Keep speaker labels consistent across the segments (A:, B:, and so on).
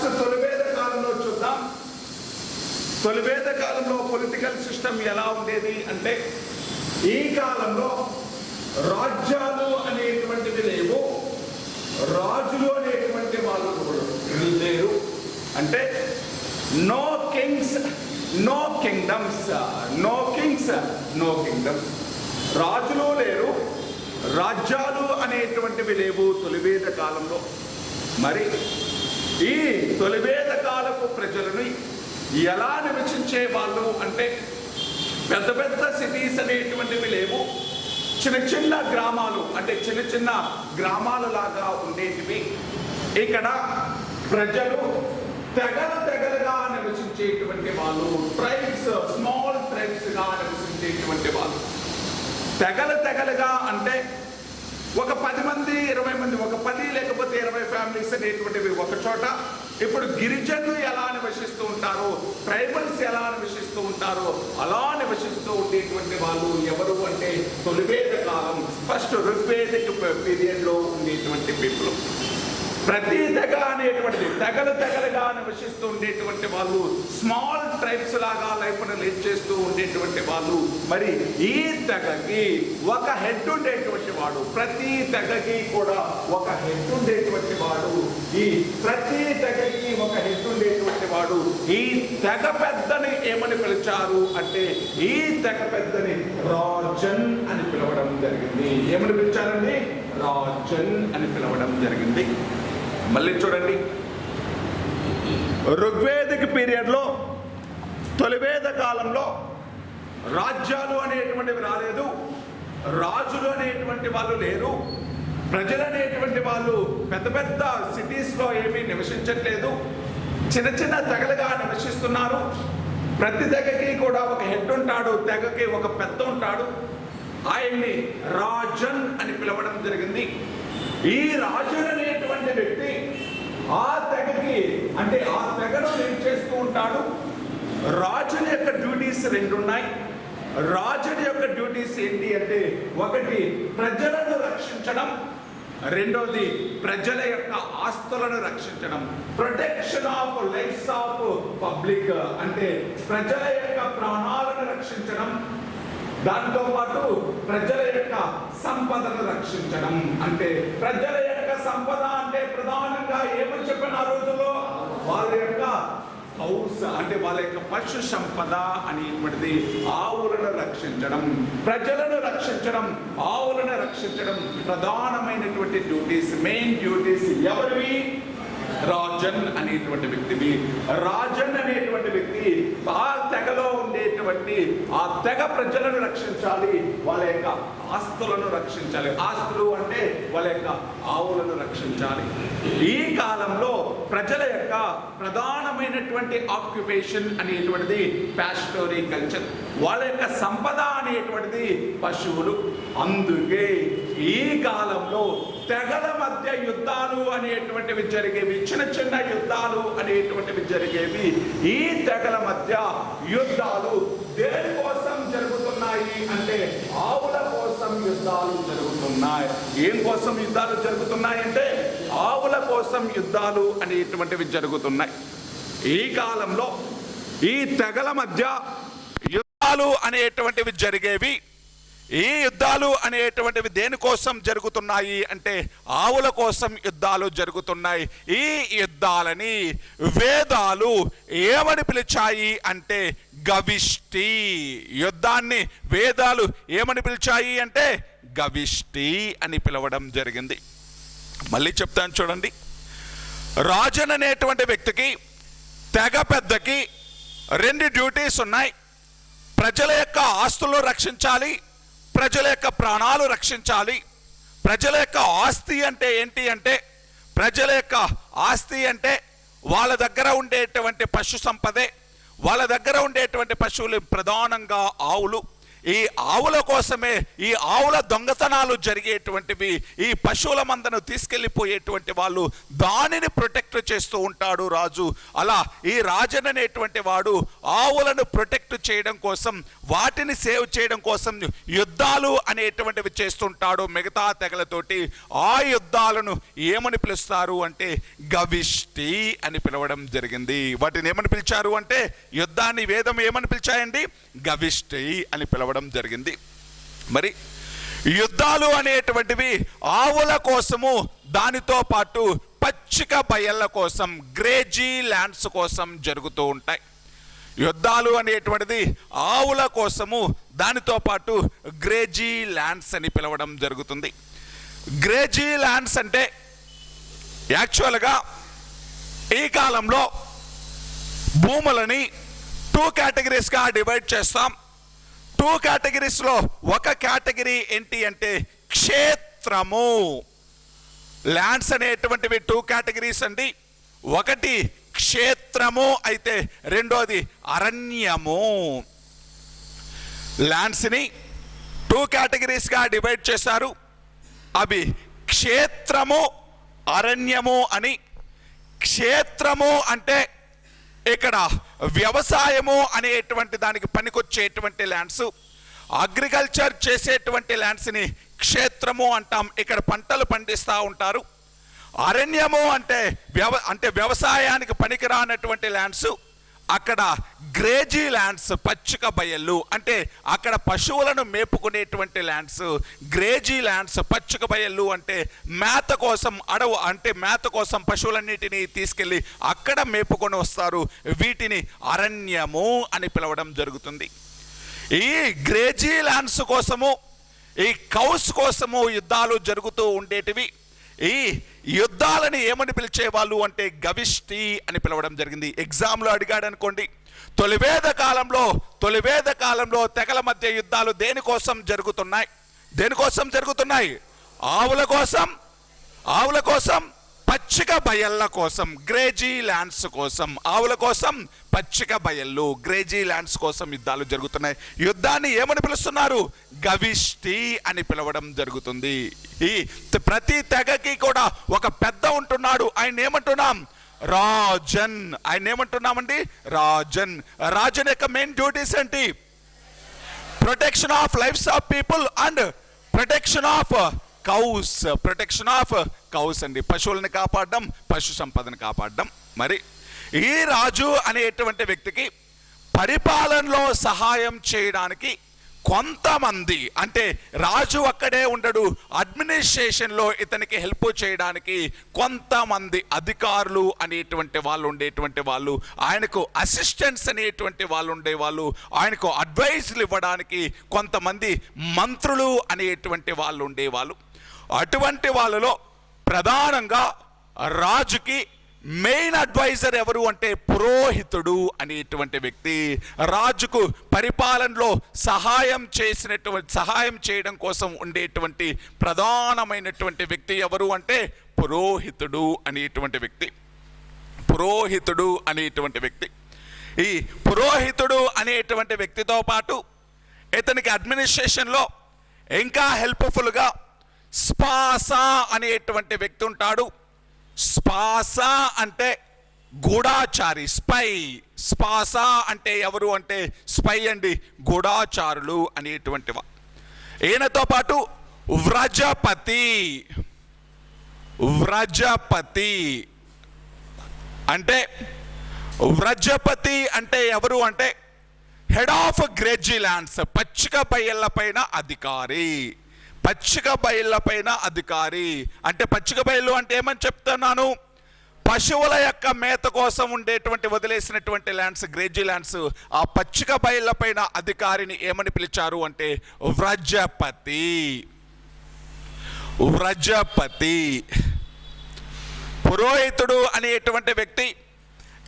A: First తొలివేద కాలంలో చూద్దాం. తొలివేద కాలంలో పొలిటికల్ సిస్టమ్ ఎలా ఉండేది అంటే, ఈ కాలంలో రాజ్యాలు అనేటువంటివి లేవు, రాజులు అనేటువంటి వాళ్ళు లేరు. అంటే no kings no kingdoms, no kings no kingdoms. రాజులు లేరు, రాజ్యాలు అనేటువంటివి లేవు తొలివేద కాలంలో. మరి ఈ తొలివేద కాలపు ప్రజలను ఎలా నివసించే వాళ్ళు అంటే, పెద్ద పెద్ద సిటీస్ అనేటువంటివి లేవు, చిన్న చిన్న గ్రామాలు, అంటే చిన్న చిన్న గ్రామాల లాగా ఉండేటివి. ఇక్కడ ప్రజలు తెగలుగా నివసించేటువంటి వాళ్ళు, ట్రైబ్స్, స్మాల్ ట్రైబ్స్ గా నివసించేటువంటి వాళ్ళు. తెగలుగా అంటే ఒక 10 మంది 20 మంది, ఒక 10 లేకపోతే 20 ఫ్యామిలీస్ అనేటువంటివి ఒక చోట. ఇప్పుడు గిరిజనులు ఎలా నివసిస్తూ ఉంటారో, ట్రైబల్స్ ఎలా నివసిస్తూ ఉంటారో అలా నివసిస్తూ ఉండేటువంటి వాళ్ళు ఎవరు అంటే తొలివేద కాలం, ఫస్ట్ ఋగ్వేదిక్ పీరియడ్ లో ఉండేటువంటి పీపుల్. ప్రతి తెగ అనేటువంటిది తెగలుగా నివసిస్తూ ఉండేటువంటి వాళ్ళు, స్మాల్ ట్రైబ్స్ లాగా లైఫ్ లీడ్ చేస్తూ ఉండేటువంటి వాళ్ళు. మరి ఈ తెగకి ఒక హెడ్ ఉండేటువంటి వాడు, ప్రతి తెగకి కూడా ఒక హెడ్ ఉండేటువంటి వాడు. ఈ ప్రతి తెగకి ఒక హెడ్ ఉండేటువంటి వాడు. ఈ తెగ పెద్దని ఏమని పిలిచారు అంటే, ఈ తెగ పెద్దని రాజన్ అని పిలవడం జరిగింది. ఏమని పిలిచారండి? రాజన్ అని పిలవడం జరిగింది. మళ్ళీ చూడండి, ఋగ్వేదిక్ పీరియడ్లో తొలివేద కాలంలో రాజ్యాలు అనేటువంటివి రాలేదు, రాజులు అనేటువంటి వాళ్ళు లేరు, ప్రజలు అనేటువంటి వాళ్ళు పెద్ద పెద్ద సిటీస్లో ఏమీ నివసించట్లేదు, చిన్న చిన్న తెగలుగా నివసిస్తున్నారు. ప్రతి తెగకి కూడా ఒక హెడ్ ఉంటాడు, తెగకి ఒక పెద్ద ఉంటాడు. ఆయన్ని రాజన్ అని పిలవడం జరిగింది. ఈ రాజన్ అనేటువంటి వ్యక్తి ఆ తెగకి, అంటే ఆ తెగను లీడ్ చేస్తూ ఉంటాడు. రాజుని యొక్క డ్యూటీస్ 2 ఉన్నాయి. రాజుని యొక్క డ్యూటీస్ ఏంటి అంటే, ఒకటి ప్రజలను రక్షించడం, రెండోది ప్రజల యొక్క ఆస్తులను రక్షించడం. Protection of lives of public, అంటే ప్రజల యొక్క ప్రాణాలను రక్షించడం, దాంతో పాటు ప్రజల యొక్క సంపదను రక్షించడం. అంటే ప్రజల యొక్క సంపద అంటే ప్రధానంగా ఏమని చెప్పిన ఆ రోజుల్లో, వాళ్ళ యొక్క హౌస్, అంటే వాళ్ళ యొక్క పశు సంపద అనేటువంటిది. ఆవులను రక్షించడం, ప్రజలను రక్షించడం, ఆవులను రక్షించడం ప్రధానమైనటువంటి డ్యూటీస్, మెయిన్ డ్యూటీస్ ఎవరివి? రాజన్ అనేటువంటి వ్యక్తివి. రాజన్ అనేటువంటి వ్యక్తి ఆ తెగలో ఉండేటువంటి ఆ తెగ ప్రజలను రక్షించాలి, వాళ్ళ యొక్క ఆస్తులను రక్షించాలి. ఆస్తులు అంటే వాళ్ళ యొక్క ఆవులను రక్షించాలి. ఈ కాలంలో ప్రజల యొక్క ప్రధానమైనటువంటి ఆక్యుపేషన్ అనేటువంటిది పాస్టోరీ కల్చర్. వాళ్ళ యొక్క సంపద అనేటువంటిది పశువులు. అందుకే ఈ కాలంలో తెగల మధ్య యుద్ధాలు అనేటువంటివి జరిగేవి, చిన్న చిన్న యుద్ధాలు అనేటువంటివి జరిగేవి. ఈ తెగల మధ్య యుద్ధాలు దేని కోసం జరుగుతున్నాయి అంటే, ఆవుల కోసం యుద్ధాలు జరుగుతున్నాయి. ఏం కోసం యుద్ధాలు జరుగుతున్నాయి అంటే, ఆవుల కోసం యుద్ధాలు అనేటువంటివి జరుగుతున్నాయి. ఈ కాలంలో ఈ తెగల మధ్య యుద్ధాలు అనేటువంటివి జరిగేవి. ఈ యుద్ధాలు అనేటువంటివి దేనికోసం జరుగుతున్నాయి అంటే, ఆవుల కోసం యుద్ధాలు జరుగుతున్నాయి. ఈ యుద్ధాలని వేదాలు ఏమని పిలిచాయి అంటే గవిష్టి. యుద్ధాన్ని వేదాలు ఏమని పిలిచాయి అంటే గవిష్టి అని పిలవడం జరిగింది. మళ్ళీ చెప్తాను చూడండి, రాజన్ అనేటువంటి వ్యక్తికి, తెగ పెద్దకి 2 డ్యూటీస్ ఉన్నాయి. ప్రజల యొక్క ఆస్తులు రక్షించాలి, ప్రజల యొక్క ప్రాణాలు రక్షించాలి. ప్రజల యొక్క ఆస్తి అంటే ఏంటి అంటే, ప్రజల యొక్క ఆస్తి అంటే వాళ్ళ దగ్గర ఉండేటువంటి పశు సంపదే. వాళ్ళ దగ్గర ఉండేటువంటి పశువులు ప్రధానంగా ఆవులు. ఈ ఆవుల కోసమే, ఈ ఆవుల దొంగతనాలు జరిగేటువంటివి, ఈ పశువుల మందను తీసుకెళ్ళిపోయేటువంటి వాళ్ళు, దానిని ప్రొటెక్ట్ చేస్తూ ఉంటాడు రాజు. అలా ఈ రాజన్ అనేటువంటి వాడు ఆవులను ప్రొటెక్ట్ చేయడం కోసం, వాటిని సేవ్ చేయడం కోసం యుద్ధాలు అనేటువంటివి చేస్తుంటాడు మిగతా తెగలతోటి. ఆ యుద్ధాలను ఏమని పిలుస్తారు అంటే గవిష్టి అని పిలవడం జరిగింది. వాటిని ఏమని పిలిచారు అంటే, యుద్ధాన్ని వేదం ఏమని పిలిచాయండి? గవిష్టి అని పిలవడం జరిగింది. మరి యుద్ధాలు అనేటువంటివి ఆవుల కోసము, దానితో పాటు పచ్చిక బయళ్ళ కోసం, గ్రేజీ ల్యాండ్స్ కోసం జరుగుతూ ఉంటాయి. యుద్ధాలు అనేటువంటిది ఆవుల కోసము, దానితో పాటు గ్రేజీ ల్యాండ్స్ అని పిలవడం జరుగుతుంది. గ్రేజీ ల్యాండ్స్ అంటే యాక్చువల్గా ఈ కాలంలో భూములని 2 కేటగిరీస్గా డివైడ్ చేస్తాం. 2 కేటగిరీస్లో ఒక కేటగిరీ ఏంటి అంటే క్షేత్రము. ల్యాండ్స్ అనేటువంటివి 2 కేటగిరీస్ అండి. ఒకటి క్షేత్రము అయితే రెండోది అరణ్యము. ల్యాండ్స్ని 2 కేటగిరీస్గా డివైడ్ చేశారు. అవి క్షేత్రము, అరణ్యము అని. క్షేత్రము అంటే ఇక్కడ వ్యవసాయము అనేటువంటి దానికి పనికొచ్చేటువంటి ల్యాండ్స్, అగ్రికల్చర్ చేసేటువంటి ల్యాండ్స్ని క్షేత్రము అంటాం. ఇక్కడ పంటలు పండిస్తూ ఉంటారు. అరణ్యము అంటే వ్యవసాయానికి పనికిరానటువంటి ల్యాండ్స్. అక్కడ గ్రేజీ ల్యాండ్స్, పచ్చిక బయళ్ళు అంటే అక్కడ పశువులను మేపుకునేటువంటి ల్యాండ్స్. గ్రేజీ ల్యాండ్స్, పచ్చిక బయళ్ళు అంటే మేత కోసం, అడవు అంటే మేత కోసం పశువులన్నిటినీ తీసుకెళ్ళి అక్కడ మేపుకొని వస్తారు. వీటిని అరణ్యము అని పిలవడం జరుగుతుంది. ఈ గ్రేజీ ల్యాండ్స్ కోసము, ఈ కౌస్ కోసము యుద్ధాలు జరుగుతూ ఉండేటివి. ఈ యుద్ధాలని ఏమని పిలిచేవాళ్ళు అంటే గవిష్టి అని పిలవడం జరిగింది. ఎగ్జామ్లో అడిగాడు అనుకోండి, తొలివేద కాలంలో తెగల మధ్య యుద్ధాలు దేనికోసం జరుగుతున్నాయి? దేనికోసం జరుగుతున్నాయి? ఆవుల కోసం, పచ్చిక బయళ్ళ కోసం, గ్రేజీ ల్యాండ్స్ కోసం. ఆవుల కోసం పచ్చిక బయళ్ళు, గ్రేజీ ల్యాండ్స్ కోసం యుద్ధాలు జరుగుతున్నాయి. యుద్ధాన్ని ఏమని పిలుస్తున్నారు? గవిష్టి అని పిలవడం జరుగుతుంది. ఈ ప్రతి తెగకి కూడా ఒక పెద్ద ఉంటున్నాడు. ఆయన ఏమంటున్నాం? రాజన్. ఆయన ఏమంటున్నామండి? రాజన్. రాజన్ యొక్క మెయిన్ డ్యూటీస్ ఏంటి? Protection of lives of people and protection of cows. Protection of cows అండి, పశువులను కాపాడడం, పశు సంపదను కాపాడడం. మరి ఈ రాజు అనేటువంటి వ్యక్తికి పరిపాలనలో సహాయం చేయడానికి కొంతమంది, అంటే రాజు అక్కడే ఉండడు, అడ్మినిస్ట్రేషన్లో ఇతనికి హెల్ప్ చేయడానికి కొంతమంది అధికారులు అనేటువంటి వాళ్ళు ఉండేటువంటి వాళ్ళు, ఆయనకు అసిస్టెంట్స్ అనేటువంటి వాళ్ళు ఉండేవాళ్ళు, ఆయనకు అడ్వైజ్లు ఇవ్వడానికి కొంతమంది మంత్రులు అనేటువంటి వాళ్ళు ఉండేవాళ్ళు. అటువంటి వాళ్ళలో ప్రధానంగా రాజుకి మెయిన్ అడ్వైజర్ ఎవరు అంటే పురోహితుడు అనేటువంటి వ్యక్తి. రాజుకు పరిపాలనలో సహాయం చేయడం కోసం ఉండేటువంటి ప్రధానమైనటువంటి వ్యక్తి ఎవరు అంటే పురోహితుడు అనేటువంటి వ్యక్తి. పురోహితుడు అనేటువంటి వ్యక్తి. ఈ పురోహితుడు అనేటువంటి వ్యక్తితో పాటు ఇతనికి అడ్మినిస్ట్రేషన్లో ఇంకా హెల్ప్ఫుల్గా స్పాసా అనేటువంటి వ్యక్తి ఉంటాడు. స్పాసా అంటే గూఢాచారి, స్పై. స్పాసా అంటే ఎవరు అంటే స్పై అండి, గూఢాచారులు అనేటువంటి వా. ఈయనతో పాటు వ్రజపతి. అంటే వ్రజపతి అంటే ఎవరు అంటే హెడ్ ఆఫ్ గ్రేజీ ల్యాండ్స్, పచ్చిక బయళ్ళ పైన అధికారి. పచ్చిక బయళ్ళ పైన అధికారి అంటే, పచ్చిక బయళ్ళు అంటే ఏమని చెప్తున్నాను? పశువుల యొక్క మేత కోసం ఉండేటువంటి వదిలేసినటువంటి ల్యాండ్స్, గ్రేజీ ల్యాండ్స్. ఆ పచ్చిక బయళ్ళ పైన అధికారిని ఏమని పిలిచారు అంటే వ్రజపతి. పురోహితుడు అనేటువంటి వ్యక్తి,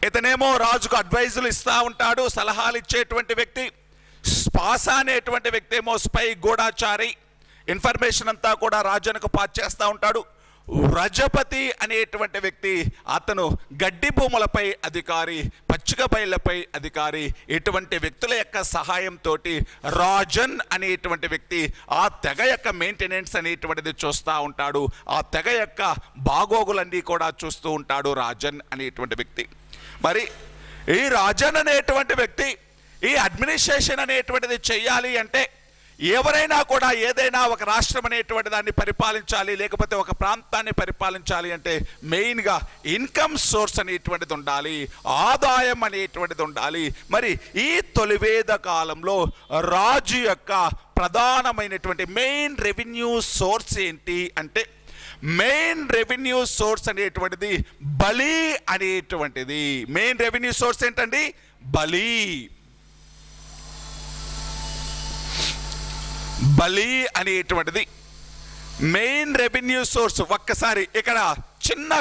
A: ఇతనేమో రాజుకు అడ్వైజులు ఇస్తూ ఉంటాడు, సలహాలు ఇచ్చేటువంటి వ్యక్తి. స్పాసా అనేటువంటి వ్యక్తి ఏమో స్పై, గూఢాచారి. ఇన్ఫర్మేషన్ అంతా కూడా రాజునకు పాస్ చేస్తూ ఉంటాడు. వ్రజపతి అనేటువంటి వ్యక్తి, అతను గడ్డి భూములపై అధికారి, పచ్చిక బయళ్ళపై అధికారి. ఇటువంటి వ్యక్తుల యొక్క సహాయంతో రాజన్ అనేటువంటి వ్యక్తి ఆ తెగ యొక్క మెయింటెనెన్స్ అనేటువంటిది చూస్తూ ఉంటాడు. ఆ తెగ యొక్క బాగోగులన్నీ కూడా చూస్తూ ఉంటాడు రాజన్ అనేటువంటి వ్యక్తి. మరి ఈ రాజన్ అనేటువంటి వ్యక్తి ఈ అడ్మినిస్ట్రేషన్ అనేటువంటిది చెయ్యాలి అంటే, ఎవరైనా కూడా ఏదైనా ఒక రాష్ట్రం అనేటువంటి దాన్ని పరిపాలించాలి, లేకపోతే ఒక ప్రాంతాన్ని పరిపాలించాలి అంటే మెయిన్గా ఇన్కమ్ సోర్స్ అనేటువంటిది ఉండాలి, ఆదాయం అనేటువంటిది ఉండాలి. మరి ఈ తొలివేద కాలంలో రాజు యొక్క ప్రధానమైనటువంటి మెయిన్ రెవెన్యూ సోర్స్ ఏంటి అంటే, మెయిన్ రెవెన్యూ సోర్స్ అనేటువంటిది బలి అనేటువంటిది. మెయిన్ రెవెన్యూ సోర్స్ ఏంటండి? బలి. బలి అనేటువంటిది మెయిన్ రెవెన్యూ సోర్స్. ఒక్కసారి ఇక్కడ చిన్న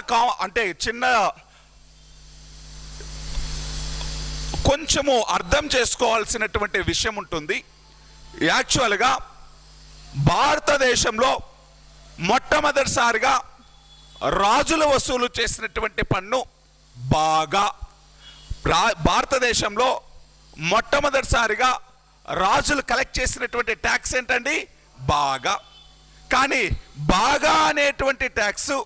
A: కొంచెము అర్థం చేసుకోవాల్సినటువంటి విషయం ఉంటుంది. యాక్చువల్గా భారతదేశంలో మొట్టమొదటిసారిగా రాజులు వసూలు చేసినటువంటి పన్ను బాగా. భారతదేశంలో మొట్టమొదటిసారిగా రాజులు కలెక్ట్ చేసినటువంటి ట్యాక్స్ ఏంటండి? బాగా. కానీ బాగా అనేటువంటి ట్యాక్స్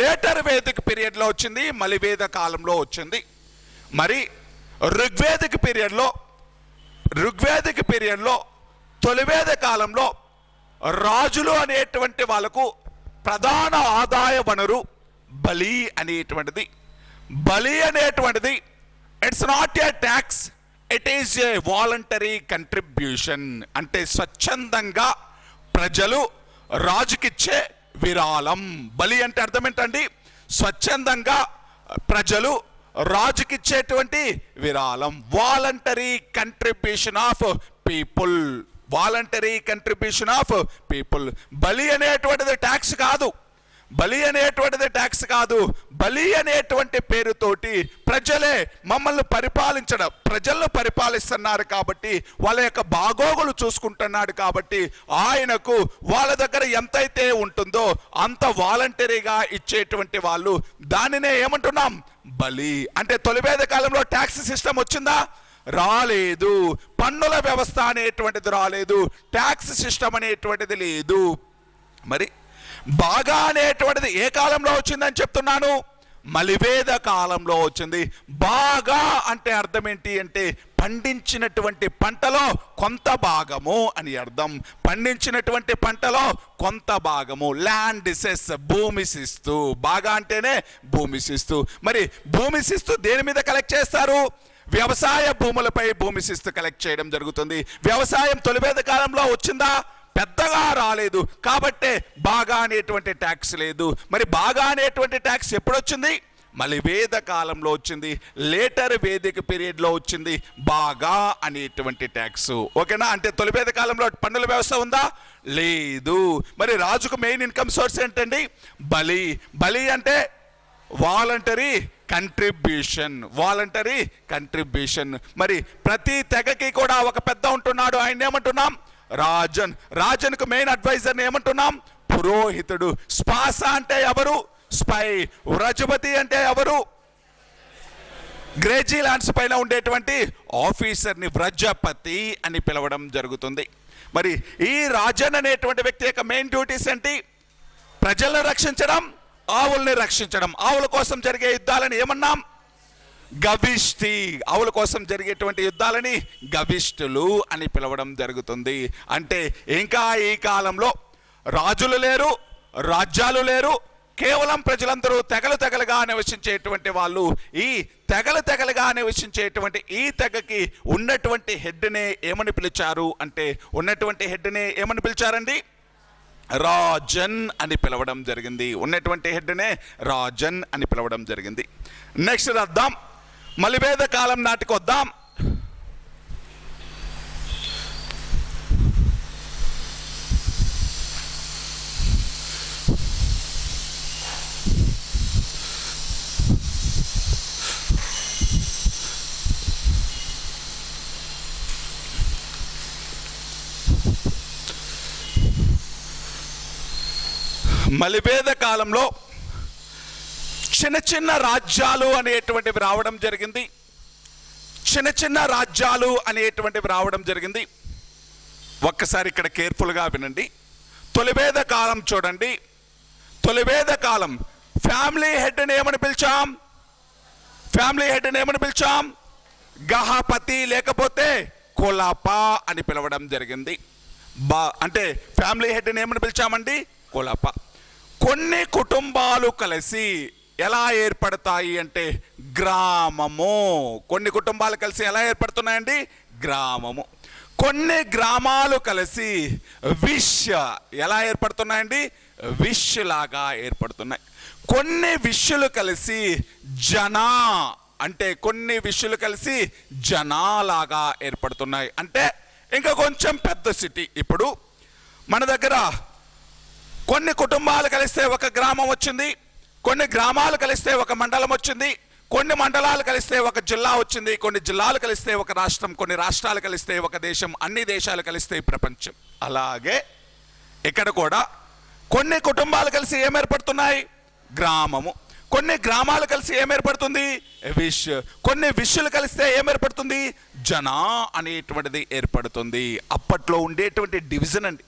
A: లేటర్ వేదిక పీరియడ్లో వచ్చింది, మలివేద కాలంలో వచ్చింది. మరి ఋగ్వేదిక పీరియడ్లో తొలివేద కాలంలో రాజులు అనేటువంటి వాళ్ళకు ప్రధాన ఆదాయ వనరు బలి అనేటువంటిది. బలి అనేటువంటిది it's not a tax, it is a voluntary contribution. అంటే స్వచ్ఛందంగా ప్రజలు రాజుకిచ్చే విరాళం. బలి అంటే అర్థం ఏంటండి? స్వచ్ఛందంగా ప్రజలు రాజుకిచ్చేటువంటి విరాళం. Voluntary contribution of people. Voluntary contribution of people. బలి అనేటువంటిది ట్యాక్స్ కాదు. బలి అనేటువంటిది ట్యాక్స్ కాదు. బలి అనేటువంటి పేరుతోటి ప్రజలే మమ్మల్ని ప్రజలను పరిపాలిస్తున్నారు కాబట్టి, వాళ్ళ యొక్క బాగోగులు చూసుకుంటున్నాడు కాబట్టి, ఆయనకు వాళ్ళ దగ్గర ఎంతైతే ఉంటుందో అంత వాలంటరీగా ఇచ్చేటువంటి వాళ్ళు, దానినే ఏమంటున్నాం? బలి. అంటే తొలివేద కాలంలో ట్యాక్స్ సిస్టమ్ వచ్చిందా? రాలేదు. పన్నుల వ్యవస్థ అనేటువంటిది రాలేదు. ట్యాక్స్ సిస్టమ్ అనేటువంటిది లేదు. మరి బాగా అనేటువంటిది ఏ కాలంలో వచ్చిందని చెప్తున్నాను? మలివేద కాలంలో వచ్చింది. బాగా అంటే అర్థం ఏంటి అంటే, పండించినటువంటి పంటలో కొంత భాగము అని అర్థం. పండించినటువంటి పంటలో కొంత భాగము. ల్యాండ్ సెస్, భూమి శిస్తు. బాగా అంటేనే భూమి శిస్తు. మరి భూమి శిస్తు దేని మీద కలెక్ట్ చేస్తారు? వ్యవసాయ భూములపై భూమి శిస్తు కలెక్ట్ చేయడం జరుగుతుంది. వ్యవసాయం తొలివేద కాలంలో వచ్చిందా? పెద్దగా రాలేదు. కాబట్టే బాగా అనేటువంటి ట్యాక్స్ లేదు. మరి బాగా అనేటువంటి ట్యాక్స్ ఎప్పుడు వచ్చింది? మలివేద కాలంలో వచ్చింది. లేటర్ వేదిక పీరియడ్లో వచ్చింది బాగా అనేటువంటి ట్యాక్స్. ఓకేనా? అంటే తొలివేద కాలంలో పన్నుల వ్యవస్థ ఉందా? లేదు. మరి రాజుకు మెయిన్ ఇన్కమ్ సోర్స్ ఏంటండి? బలి. బలి అంటే వాలంటరీ కంట్రిబ్యూషన్. Voluntary contribution. మరి ప్రతి తెగకి కూడా ఒక పెద్ద ఉంటున్నాడు. ఆయన ఏమంటున్నాం? రాజన్. రాజన్కు మెయిన్ అడ్వైజర్ ఏమంటున్నాం? పురోహితుడు. స్పాస అంటే ఎవరు? స్పై. వ్రజపతి అంటే ఎవరు? గ్రేజీ ల్యాండ్స్ పైన ఉండేటువంటి ఆఫీసర్ని వ్రజపతి అని పిలవడం జరుగుతుంది. మరి ఈ రాజన్ అనేటువంటి వ్యక్తి యొక్క మెయిన్ డ్యూటీస్ ఏంటి? ప్రజలను రక్షించడం, ఆవుల్ని రక్షించడం. ఆవుల కోసం జరిగే యుద్ధాలను ఏమన్నాం? గవిష్టి. ఆవుల కోసం జరిగేటువంటి యుద్ధాలని గవిష్టులు అని పిలవడం జరుగుతుంది. అంటే ఇంకా ఈ కాలంలో రాజులు లేరు, రాజ్యాలు లేరు, కేవలం ప్రజలందరూ తెగలుగా నివసించేటువంటి వాళ్ళు. ఈ తెగలుగా నివసించేటువంటి ఈ తెగకి ఉన్నటువంటి హెడ్నే ఏమని పిలిచారు అంటే, ఉన్నటువంటి హెడ్నే ఏమని పిలిచారండి? రాజన్ అని పిలవడం జరిగింది. ఉన్నటువంటి హెడ్నే రాజన్ అని పిలవడం జరిగింది. నెక్స్ట్ వద్దాం, మలివేద కాలం నాటికి వద్దాం. మలివేద కాలంలో చిన్న చిన్న రాజ్యాలు అనేటువంటివి రావడం జరిగింది. చిన్న చిన్న రాజ్యాలు అనేటువంటివి రావడం జరిగింది. ఒక్కసారి ఇక్కడ కేర్ఫుల్గా వినండి. తొలివేద కాలం చూడండి. తొలివేద కాలం ఫ్యామిలీ హెడ్ని ఏమని పిలిచాం? ఫ్యామిలీ హెడ్ని ఏమని పిలిచాం? గహపతి లేకపోతే కులప అని పిలవడం జరిగింది. అంటే ఫ్యామిలీ హెడ్ని ఏమని పిలిచామండి? కులప. కొన్ని కుటుంబాలు కలిసి ఎలా ఏర్పడతాయి అంటే గ్రామము. కొన్ని కుటుంబాలు కలిసి ఎలా ఏర్పడుతున్నాయండి? గ్రామము. కొన్ని గ్రామాలు కలిసి ఎలా ఏర్పడుతున్నాయండి? లాగా ఏర్పడుతున్నాయి. కొన్ని విష్యులు కలిసి అంటే కొన్ని విష్యులు కలిసి జనాలాగా ఏర్పడుతున్నాయి. అంటే ఇంకా కొంచెం పెద్ద సిటీ. ఇప్పుడు మన దగ్గర కొన్ని కుటుంబాలు కలిస్తే ఒక గ్రామం వచ్చింది, కొన్ని గ్రామాలు కలిస్తే ఒక మండలం వచ్చింది, కొన్ని మండలాలు కలిస్తే ఒక జిల్లా వచ్చింది, కొన్ని జిల్లాలు కలిస్తే ఒక రాష్ట్రం, కొన్ని రాష్ట్రాలు కలిస్తే ఒక దేశం, అన్ని దేశాలు కలిస్తే ప్రపంచం. అలాగే ఇక్కడ కూడా కొన్ని కుటుంబాలు కలిసి ఏమేర్పడుతున్నాయి? గ్రామము. కొన్ని గ్రామాలు కలిసి ఏమేర్పడుతుంది? కొన్ని విష్యులు కలిస్తే ఏమేర్పడుతుంది? జనా అనేటువంటిది ఏర్పడుతుంది. అప్పట్లో ఉండేటువంటి డివిజన్ అండి.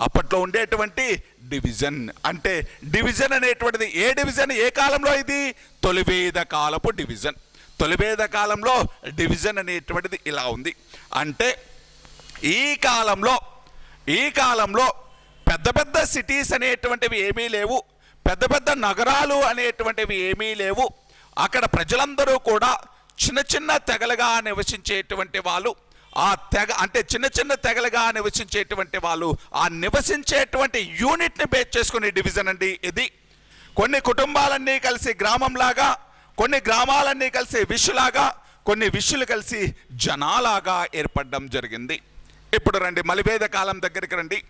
A: అప్పట్లో ఉండేటువంటి డివిజన్ అంటే డివిజన్ అనేటువంటిది ఏ డివిజన్? ఏ కాలంలో ఇది? తొలివేద కాలపు డివిజన్. తొలివేద కాలంలో డివిజన్ అనేటువంటిది ఇలా ఉంది. అంటే ఈ కాలంలో పెద్ద పెద్ద సిటీస్ అనేటువంటివి ఏమీ లేవు, పెద్ద పెద్ద నగరాలు అనేటువంటివి ఏమీ లేవు. అక్కడ ప్రజలందరూ కూడా చిన్న చిన్న తెగలుగా నివసించేటువంటి వాళ్ళు. ఆ తెగ అంటే చిన్న చిన్న తెగలుగా నివసించేటువంటి వాళ్ళు, ఆ నివసించేటువంటి యూనిట్ని బేస్ చేసుకునే డివిజన్ అండి ఇది. కొన్ని కుటుంబాలన్నీ కలిసి గ్రామంలాగా, కొన్ని గ్రామాలన్నీ కలిసి విష్యులాగా, కొన్ని విష్యులు కలిసి జనాలాగా ఏర్పడడం జరిగింది. ఇప్పుడు రండి, మలివేద కాలం దగ్గరికి రండి.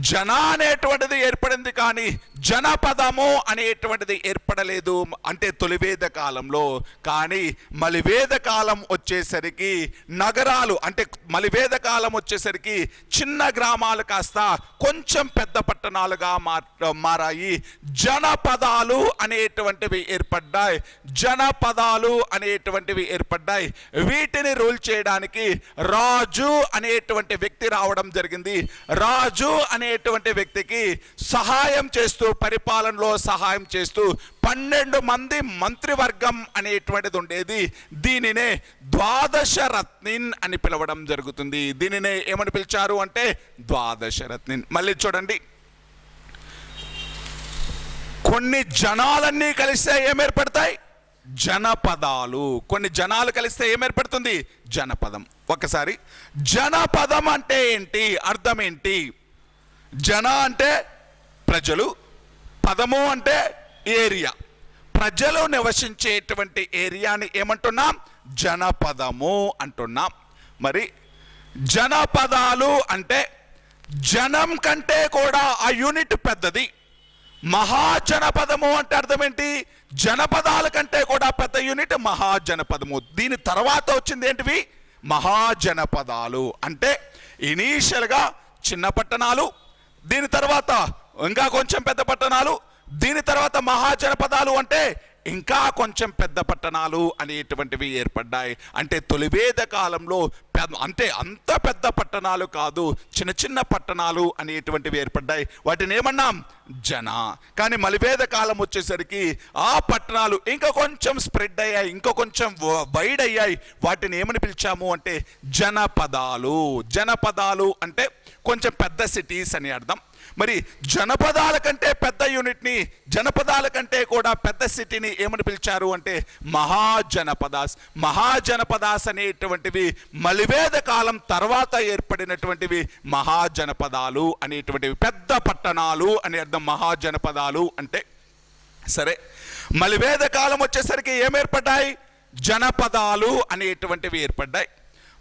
A: జన అనేటువంటిది ఏర్పడింది, కానీ జనపదము అనేటువంటిది ఏర్పడలేదు అంటే తొలివేద కాలంలో. కానీ మలివేద కాలం వచ్చేసరికి నగరాలు అంటే మలివేద కాలం వచ్చేసరికి చిన్న గ్రామాలు కాస్త కొంచెం పెద్ద పట్టణాలుగా మారాయి. జనపదాలు అనేటువంటివి ఏర్పడ్డాయి. జనపదాలు అనేటువంటివి ఏర్పడ్డాయి. వీటిని రూల్ చేయడానికి రాజు అనేటువంటి వ్యక్తి రావడం జరిగింది. రాజు అనేటువంటి వ్యక్తికి సహాయం చేస్తూ, పరిపాలనలో సహాయం చేస్తూ 12 మంది మంత్రివర్గం అనేటువంటిది ఉండేది. దీనినే ద్వాదశరత్నిన్ అని పిలవడం జరుగుతుంది. దీనినే ఏమని పిలిచారు అంటే ద్వాదశరత్నిన్. మళ్ళీ చూడండి, కొన్ని జనాలన్నీ కలిస్తే ఏమేర్పడతాయి? జనపదాలు. కొన్ని జనాలు కలిస్తే ఏమేర్పడుతుంది? జనపదం. ఒకసారి జనపదం అంటే ఏంటి, అర్థం ఏంటి? జన అంటే ప్రజలు, పదము అంటే ఏరియా. ప్రజలు నివసించేటువంటి ఏరియాని ఏమంటున్నాం? జనపదము అంటున్నాం. మరి జనపదాలు అంటే జనం కంటే కూడా ఆ యూనిట్ పెద్దది. మహాజనపదము అంటే అర్థం ఏంటి? జనపదాల కంటే కూడా పెద్ద యూనిట్ మహాజనపదము. దీని తర్వాత వచ్చింది ఏంటివి? మహాజనపదాలు. అంటే ఇనీషియల్గా చిన్న పట్టణాలు, దీని తర్వాత ఇంకా కొంచెం పెద్ద పట్టణాలు, దీని తర్వాత మహాజనపదాలు అంటే ఇంకా కొంచెం పెద్ద పట్టణాలు అనేటువంటివి ఏర్పడ్డాయి. అంటే తొలివేద కాలంలో అంటే అంత పెద్ద పట్టణాలు కాదు, చిన్న చిన్న పట్టణాలు అనేటువంటివి ఏర్పడ్డాయి. వాటిని ఏమన్నాం? జన. కానీ మలివేద కాలం వచ్చేసరికి ఆ పట్టణాలు ఇంకా కొంచెం స్ప్రెడ్ అయ్యాయి, ఇంకా కొంచెం వైడ్ అయ్యాయి. వాటిని ఏమని పిలిచాము అంటే జనపదాలు. జనపదాలు అంటే కొంచెం పెద్ద సిటీస్ అని అర్థం. మరి జనపదాల కంటే పెద్ద యూనిట్ని, జనపదాల కంటే కూడా పెద్ద సిటీని ఏమని పిలిచారు అంటే మహాజనపదాస్. మహాజనపదాస్ అనేటువంటివి మలివేద కాలం తర్వాత ఏర్పడినటువంటివి మహాజనపదాలు అనేటువంటివి. పెద్ద పట్టణాలు అని అర్థం మహాజనపదాలు అంటే. సరే, మలివేద కాలం వచ్చేసరికి ఏమేర్పడ్డాయి? జనపదాలు అనేటువంటివి ఏర్పడ్డాయి.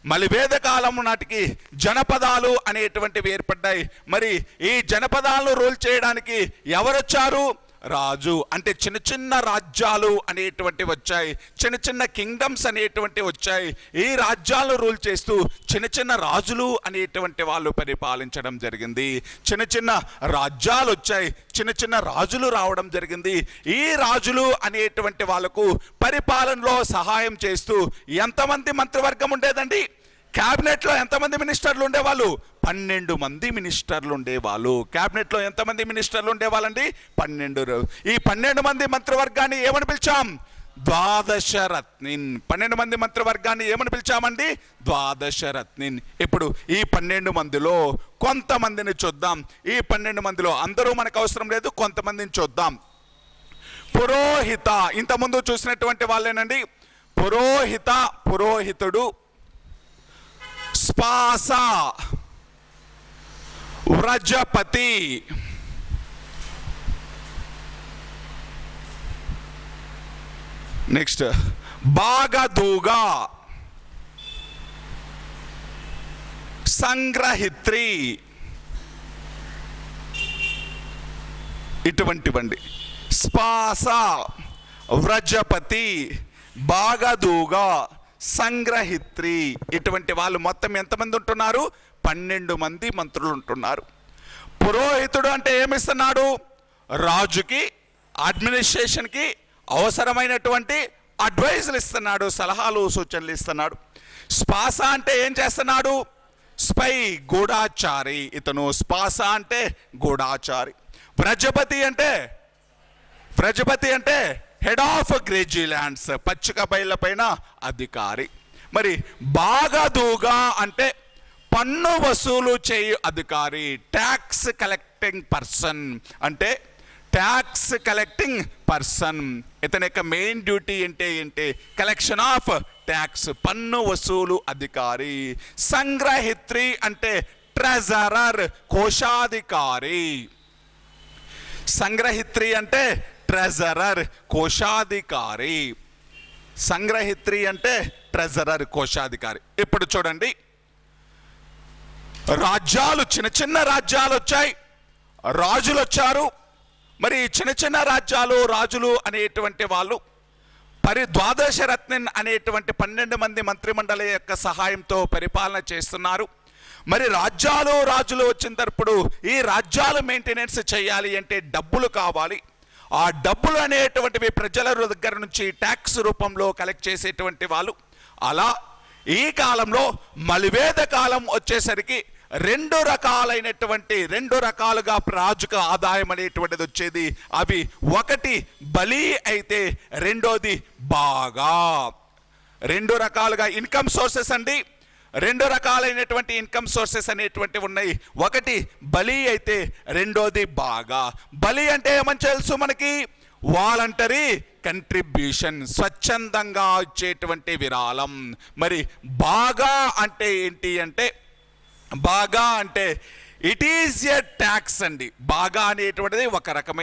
A: మలివేద కాలం నాటికి జనపదాలు అనేటువంటివి ఏర్పడ్డాయి. మరి ఈ జనపదాలను రూల్ చేయడానికి ఎవరొచ్చారు? రాజు. అంటే చిన్న చిన్న రాజ్యాలు అనేటువంటి వచ్చాయి, చిన్న చిన్న కింగ్డమ్స్ అనేటువంటి వచ్చాయి. ఈ రాజ్యాలను రూల్ చేస్తూ చిన్న చిన్న రాజులు అనేటువంటి వాళ్ళు పరిపాలించడం జరిగింది. చిన్న చిన్న రాజ్యాలు వచ్చాయి, చిన్న చిన్న రాజులు రావడం జరిగింది. ఈ రాజులు అనేటువంటి వాళ్ళకు పరిపాలనలో సహాయం చేస్తూ ఎంతమంది మంత్రివర్గం ఉండేదండి? క్యాబినెట్లో ఎంతమంది మినిస్టర్లు ఉండేవాళ్ళు? 12 మంది మినిస్టర్లు ఉండేవాళ్ళు. క్యాబినెట్లో ఎంతమంది మినిస్టర్లు ఉండేవాళ్ళండి? 12. ఈ 12 మంది మంత్రివర్గాన్ని ఏమని పిలిచాం? ద్వాదశరత్నిన్. 12 మంది మంత్రివర్గాన్ని ఏమని పిలిచామండి? ద్వాదశరత్నిన్. ఇప్పుడు ఈ 12 మందిలో కొంతమందిని చూద్దాం. ఈ 12 మందిలో అందరూ మనకు అవసరం లేదు, కొంతమందిని చూద్దాం. పురోహిత, ఇంతకుముందు చూసినటువంటి వాళ్ళేనండి. పురోహితుడు, స్పాస, వ్రజపతి, నెక్స్ట్ బాగదూగా, సంగ్రహిత్రి, ఇటువంటివండి. స్పాస, వ్రజపతి, బాగదూగా, సంగ్రహిత్రి, ఇటువంటి వాళ్ళు మొత్తం ఎంతమంది ఉంటున్నారు? 12 మంది మంత్రులు ఉంటున్నారు. పురోహితుడు అంటే ఏమిస్తున్నాడు? రాజుకి, అడ్మినిస్ట్రేషన్కి అవసరమైనటువంటి అడ్వైజులు ఇస్తున్నాడు, సలహాలు సూచనలు ఇస్తున్నాడు. స్పాస అంటే ఏం చేస్తున్నాడు? స్పై, గూఢాచారి. ఇతను స్పాస అంటే గూఢాచారి. వ్రజపతి అంటే హెడ్ ఆఫ్ గ్రేజిలాండ్స్, పచ్చిక బయళ్ళ పైన అధికారి. మరి బాగదూగా అంటే పన్ను వసూలు చేయు అధికారి, ట్యాక్స్ కలెక్టింగ్ పర్సన్. అంటే ట్యాక్స్ కలెక్టింగ్ పర్సన్. ఇతని యొక్క మెయిన్ డ్యూటీ ఏంటి? కలెక్షన్ ఆఫ్ ట్యాక్స్, పన్ను వసూలు అధికారి. సంగ్రహిత్రి అంటే ట్రెజరర్, కోశాధికారి. సంగ్రహిత్రి అంటే ట్రెజరర్, కోశాధికారి. సంగ్రహిత్రి అంటే ట్రెజరర్, కోశాధికారి. ఇప్పుడు చూడండి, రాజ్యాలు, చిన్న చిన్న రాజ్యాలు వచ్చాయి, రాజులు వచ్చారు. మరి చిన్న చిన్న రాజ్యాలు, రాజులు అనేటువంటి వాళ్ళు ద్వాదశరత్నిన్ అనేటువంటి 12 మంది మంత్రిమండలి యొక్క సహాయంతో పరిపాలన చేస్తున్నారు. మరి రాజులు వచ్చిన తరపుడు ఈ రాజ్యాలు మెయింటెనెన్స్ చేయాలి అంటే డబ్బులు కావాలి. ఆ డబ్బులు అనేటువంటివి ప్రజల దగ్గర నుంచి ట్యాక్స్ రూపంలో కలెక్ట్ చేసేటువంటి వాళ్ళు. అలా ఈ కాలంలో మలివేద కాలం వచ్చేసరికి 2 రకాలుగా రాజుకు ఆదాయం అనేటువంటిది వచ్చేది. అవి ఒకటి బలి అయితే, రెండోది బాగా. 2 రకాలుగా ఇన్కమ్ సోర్సెస్ అండి. 2 రకాలైనటువంటి ఇన్కమ్ సోర్సెస్ అనేటువంటివి ఉన్నాయి. ఒకటి బలి అయితే, రెండోది బాగా. బలి అంటే ఏమని తెలుసు మనకి? వాలంటరీ కంట్రిబ్యూషన్, స్వచ్ఛందంగా ఇచ్చేటువంటి విరాళం. మరి బాగా అంటే ఏంటి అంటే, బాగా అంటే ఇట్ ఈజ్ ఎ ట్యాక్స్ అండి. బాగా అనేటువంటిది ఒక రకమైన